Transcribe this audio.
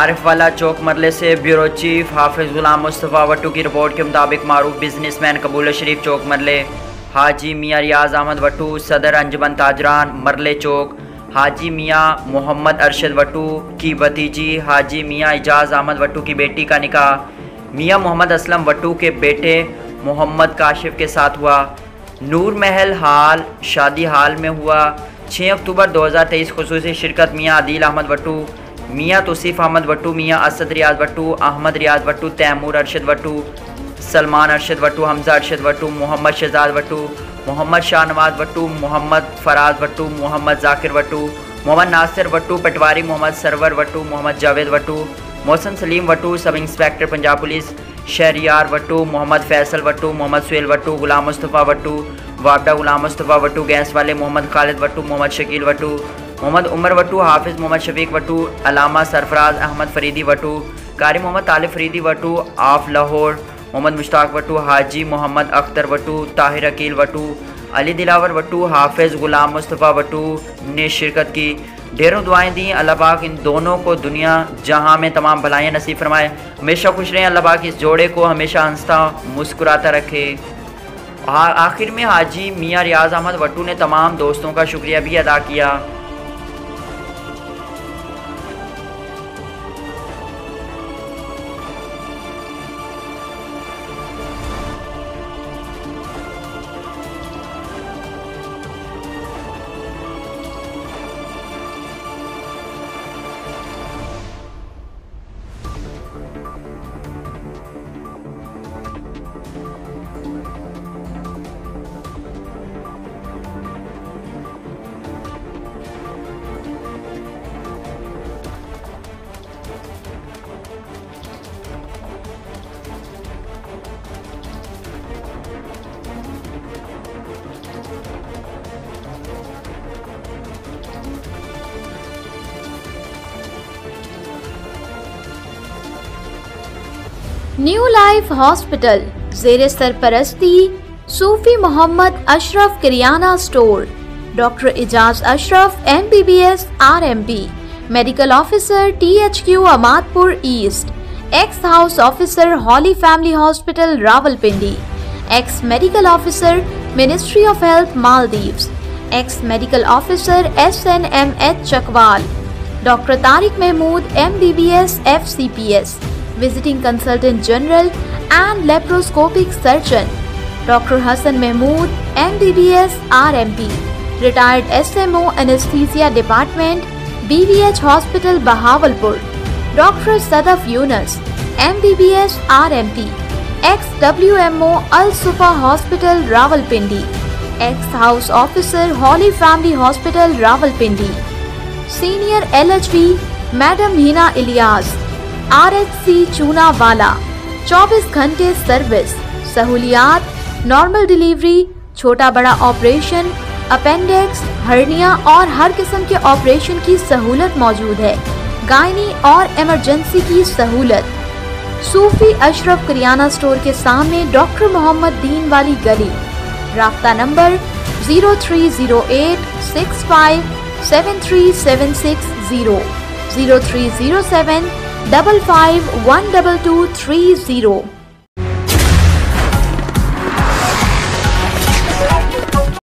आरिफ वाला चौक मरले से ब्यूरो चीफ हाफिज गुलाम मुस्तफ़ा वट्टू की रिपोर्ट के मुताबिक मारूफ बिजनेसमैन कबूल शरीफ चौक मरले हाजी मियाँ रियाज अहमद वट्टू सदर अंजुमन ताजरान मरले चौक हाजी मियाँ मोहम्मद अरशद वट्टू की भतीजी हाजी मियाँ इजाज़ अहमद वट्टू की बेटी का निकाह मियाँ मोहम्मद असलम वट्टू के बेटे मोहम्मद काशिफ के साथ हुआ। नूर महल हाल शादी हाल में हुआ। 6 अक्टूबर 2023 खुसूसी शिरकत मियाँ आदिल अहमद वट्टू, मियाँ तौसीफ अहमद वट्टू, मियाँ असद रियाज वट्टू, अहमद रियाज वट्टू, तैमूर अरशद वट्टू, सलमान अरशद वट्टू, हमजा अरशद वट्टू, मोहम्मद शहजाद वट्टू, मोहम्मद शाहनवाज वट्टू, मोहम्मद फराज वट्टू, मोहम्मद जाकिर वट्टू, मोहम्मद नासिर वट्टू, पटवारी Mohammad Sarwar Wattoo, Mohammad Javed Wattoo, Mohsin Saleem Wattoo, sub inspector Punjab police Shahryar Wattoo, Mohammad Faisal Wattoo, Mohammad Suhail Wattoo, Ghulam Mustafa Wattoo, वाबडा गुलाम मुस्तफ़ा वट्टू, गैस वाले मोहम्मद खालिद वट्टू, मोहम्मद शकील वट्टू, मोहम्मद उमर वट्टू, हाफिज़ मोहम्मद शफीक वट्टू, अलामा सरफराज अहमद फरीदी वट्टू, कारी मोहम्मद तालिब फरीदी वट्टू, आफ लाहौर मोहम्मद मुश्ताक वट्टू, हाजी मोहम्मद अख्तर वट्टू, ताहिर अकील वट्टू, अली दिलावर वट्टू, हाफिज़ गुलाम मुस्तफ़ा वट्टू ने शिरकत की। ढेरों दुआएं दी। अल्लाह पाक इन दोनों को दुनिया जहां में तमाम भलाइयाँ नसीब फरमाए, हमेशा खुश रहें। अल्लाह पाक इस जोड़े को हमेशा हंसता मुस्कुराता रखे। आखिर में हाजी मियाँ रियाज अहमद वट्टू ने तमाम दोस्तों का शुक्रिया भी अदा किया। न्यू लाइफ हॉस्पिटल ज़ेरे सरपरस्ती सूफी मोहम्मद अशरफ किरियाना store, doctor Ijaz Ashraf MBBS RMP, medical officer THQ Amadpur east, ex house officer holy family hospital Rawalpindi, ex medical officer ministry of health Maldives, ex medical officer SNMH Chakwal, doctor Tariq Mahmood MBBS FCPS, Visiting Consultant General and Laparoscopic Surgeon, Dr. Hassan Mahmood MBBS RMP, Retired SMO Anesthesia Department BVH Hospital Bahawalpur, Dr. Sadaf Yunus MBBS RMP, ex-WMO Al Sufa Hospital Rawalpindi, ex-House Officer Holy Family Hospital Rawalpindi, Senior LHV Madam Hina Ilyas RHC चूना वाला, 24 घंटे service, सहूलियात, normal delivery, छोटा बड़ा operation, appendix, hernia और हर किस्म के operation की सहूलत मौजूद है। गायनी और इमरजेंसी की सहूलत। सूफी अशरफ किरियाना स्टोर के सामने डॉक्टर मोहम्मद दीन वाली गली। राब्ता नंबर 0308 65 73760 0307 55 12230।